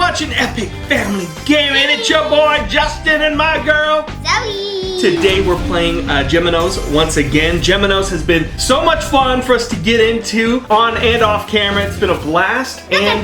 watching Epic Family Gaming. It's your boy Justin and my girl Zoe. Today we're playing Geminose once again. Geminose has been so much fun for us to get into on and off camera. It's been a blast. And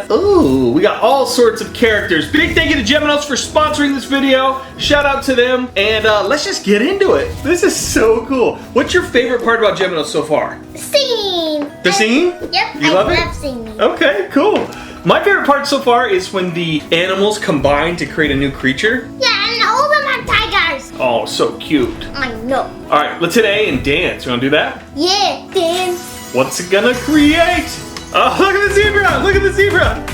ooh, we got all sorts of characters. Big thank you to Geminose for sponsoring this video. Shout out to them. And let's just get into it. This is so cool. What's your favorite part about Geminose so far? Singing. The singing? Yep, You love it? I love singing. Okay, cool. My favorite part so far is when the animals combine to create a new creature. Yeah, and all of them are tigers. Oh, so cute. I know. All right, let's hit A and dance. You wanna do that? Yeah, dance. What's it gonna create? Oh, look at the zebra! Look at the zebra!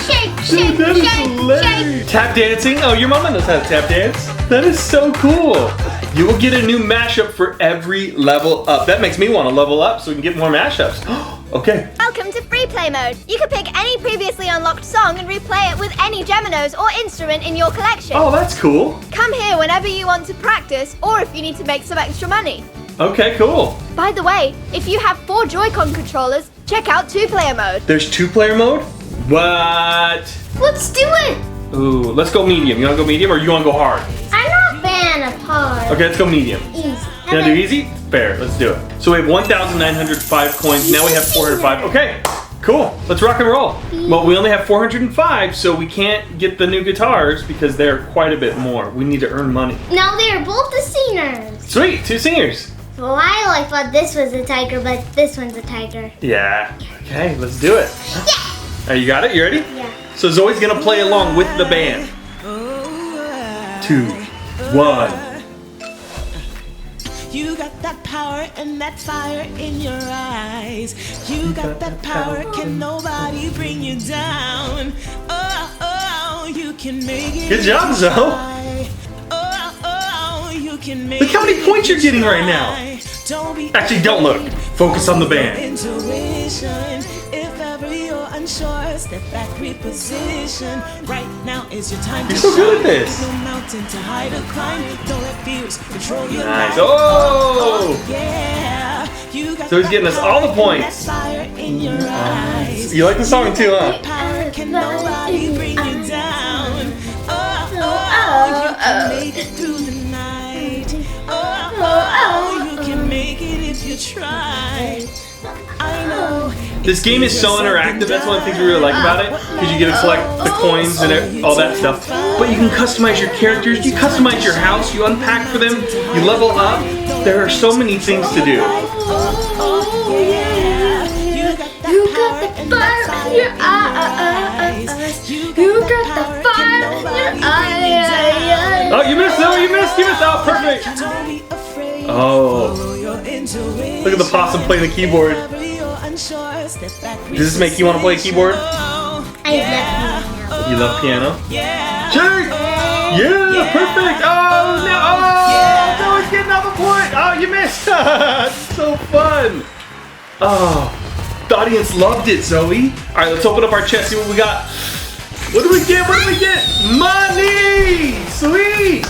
Shake, shake, That is shake, hilarious. shake. Tap dancing? Oh, your mama knows how to tap dance. That is so cool. You will get a new mashup for every level up. That makes me want to level up so we can get more mashups. Okay. Welcome to free play mode. You can pick any previously unlocked song and replay it with any Geminose or instrument in your collection. Oh, that's cool. Come here whenever you want to practice or if you need to make some extra money. Okay, cool. By the way, if you have 4 Joy-Con controllers, check out 2-player mode. There's 2-player mode? What? Let's do it. Ooh, let's go medium. You want to go medium or you want to go hard? I'm not a fan of hard. Okay, let's go medium. Easy. You want to do easy? Fair, let's do it. So we have 1,905 coins. Now we have 405. Okay, cool. Let's rock and roll. Well, we only have 405, so we can't get the new guitars because they're quite a bit more. We need to earn money. Now they're both the singers. Sweet, 2 singers. For a while I thought this was a tiger, but this one's a tiger. Yeah. Okay, let's do it. Yeah. Right, you got it? You ready? Yeah. So Zoe's gonna play along with the band. 2, 1. You got that power and that fire in your eyes. You got that power, can nobody bring you down. Oh, oh, you can make it. Good job, Zoe. Oh, oh, you can make Look how many points you're getting right now. Actually, don't look. Focus on the band. Intuition. If ever you're unsure, step back, reposition. Right now is your time. You're so good at this. No mountain to hide or climb. Don't let fears control your Nice. life. Oh! Yeah. You got So he's getting us all the points. that fire in your eyes. You like the song too, huh? Power can nobody bring you down. Oh, oh, you can make it through the night. Oh, oh, you can make it if you try. I know. This game is so interactive. That's one of the things we really like about it. Because you get to select the coins and all that stuff. But you can customize your characters. You customize your house. You unpack for them. You level up. There are so many things to do. You got the fire in your eyes. You got the fire in your eyes. Oh, you missed, Zoe. You missed. You missed. Oh, perfect. Oh. Look at the possum playing the keyboard. Does this make you want to play keyboard? I love You love piano? Jake! Yeah, perfect! Oh, no! Oh, Zoe's getting off a point! Oh, you missed! So fun! Oh, the audience loved it, Zoe. All right, let's open up our chest, see what we got. What do we get? What do we get? Money! Sweet!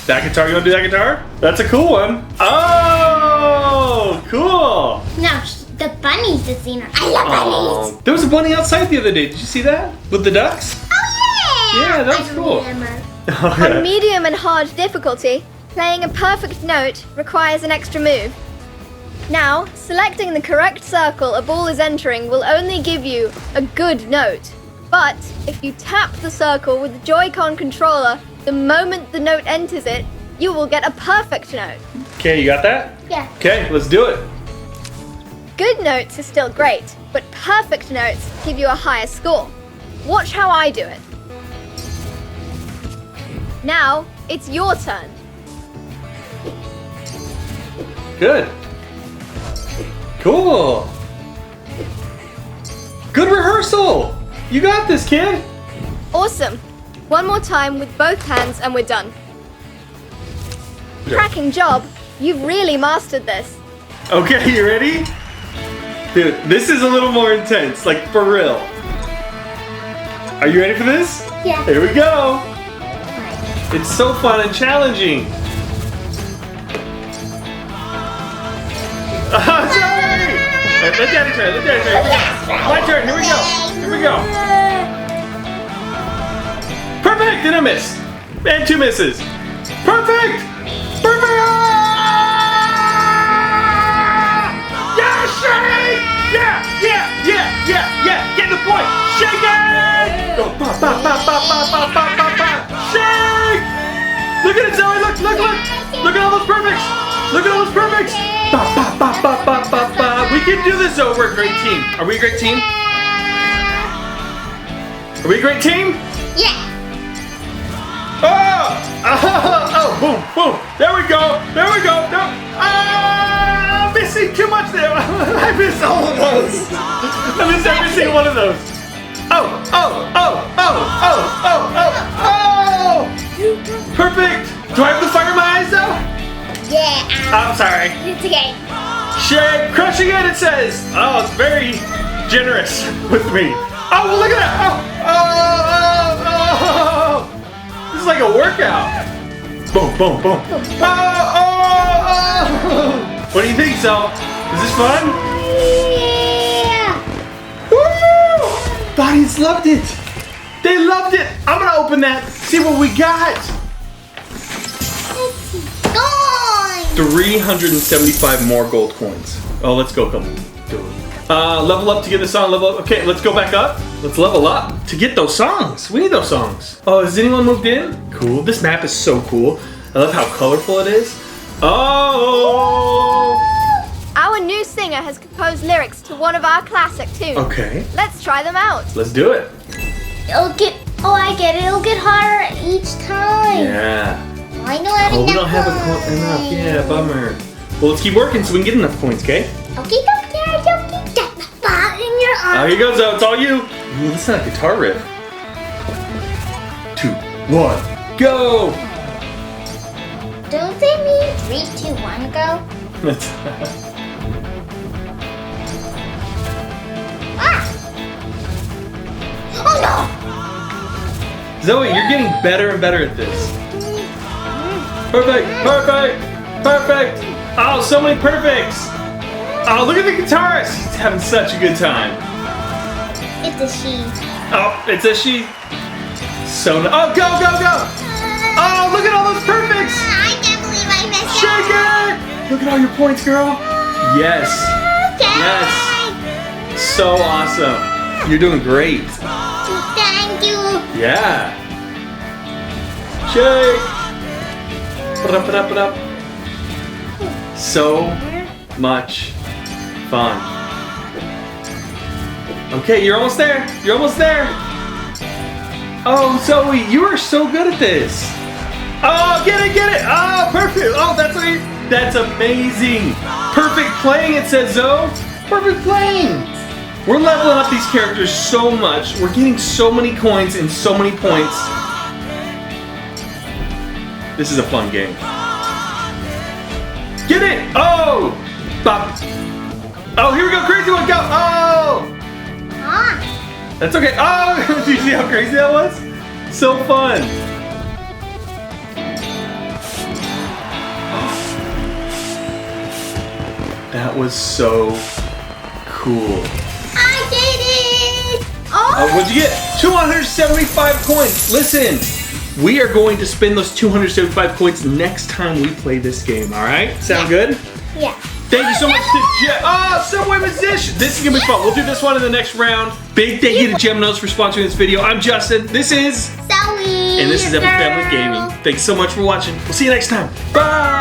That guitar, you want to do that guitar? That's a cool one. Oh, cool! Now, the bunny's the singer. I love bunnies. There was a bunny outside the other day. Did you see that? With the ducks? Oh, yeah! Yeah, that was I cool. remember. On medium and hard difficulty, playing a perfect note requires an extra move. Now, selecting the correct circle a ball is entering will only give you a good note. But if you tap the circle with the Joy-Con controller, the moment the note enters it, you will get a perfect note. Okay, you got that? Yeah. Okay, let's do it. Good notes are still great, but perfect notes give you a higher score. Watch how I do it. Now, it's your turn. Good. Cool. Good rehearsal. You got this, kid. Awesome. One more time with both hands and we're done. Cracking job. You've really mastered this. Okay, you ready? Dude, this is a little more intense, like for real. Are you ready for this? Yeah. Here we go. It's so fun and challenging. Sorry. Let Daddy try. Let Daddy try. My turn. Here we go. Here we go. Perfect, and a miss. And 2 misses. Perfect! Perfect! Yeah, shake! Yeah! Get the point! Shake it! Go, pop, pop, pop, pop, pop, pop, pop, pop, pop. Shake! Look at it, Zoe, look! Look at all those perfects! Look at all those perfects! Pop, pop, pop, pop, pop, pop, pop. We can do this, Zoe. We're a great team. Are we a great team? Are we a great team? Yeah. Oh, boom, boom. There we go. No. Missing too much there. I missed all of those. I missed every single one of those. Oh. Perfect. Do I have the fire in my eyes though? Yeah. I'm sorry. It's okay. Shake, crushing it, it says. Oh, it's very generous with me. Oh, well, look at that. Oh. This is like a workout. Boom. Oh. What do you think, Sal? Is this fun? Yeah. Woo! Bodies loved it. They loved it. I'm gonna open that, see what we got. It's gone. 375 more gold coins. Oh, let's go. Come. Level up to get the song. Level up. Okay, let's go back up. Let's level up to get those songs. We need those songs. Oh, has anyone moved in? Cool. This map is so cool. I love how colorful it is. Oh! Our new singer has composed lyrics to one of our classic tunes. Okay. Let's try them out. Let's do it. I get it. It'll get harder each time. Yeah. I know how to Oh, we don't have enough. Yeah, bummer. Well, let's keep working so we can get enough points, okay? Okay, get the spot in your Oh, arm. here goes, though. It's all you. Ooh, that's not a guitar riff. 2, 1, go! Don't they mean 3, 2, 1, go? Ah! Oh no! Zoe, you're getting better and better at this. Perfect! Oh, so many perfects! Oh, look at the guitarist! He's having such a good time. It's a she. Oh, it's a she. So, oh, go! Oh, look at all those perfects! I can't believe I missed Shake it! Look at all your points, girl. Yes. Okay. Yes. So awesome. You're doing great. Thank you. Yeah. Shake. Put up. So much fun. Okay, you're almost there. Oh, Zoe, you are so good at this. Oh, get it. Oh, perfect. Oh, that's amazing. Perfect playing, it says, Zoe. Perfect playing. We're leveling up these characters so much. We're getting so many coins and so many points. This is a fun game. Get it! Oh! Bop. Oh, here we go, crazy one, go! Oh! Ah. That's okay. Oh, did you see how crazy that was? So fun. That was so cool. I did it! What'd you get? 275 coins. Listen, we are going to spend those 275 coins next time we play this game, all right? Sound good? Yeah. Thank you so much to Subway Musician. This is gonna be fun. We'll do this one in the next round. Big thank you to Geminose for sponsoring this video. I'm Justin. This is Zoe. And this is Epic Family Gaming. Thanks so much for watching. We'll see you next time. Bye!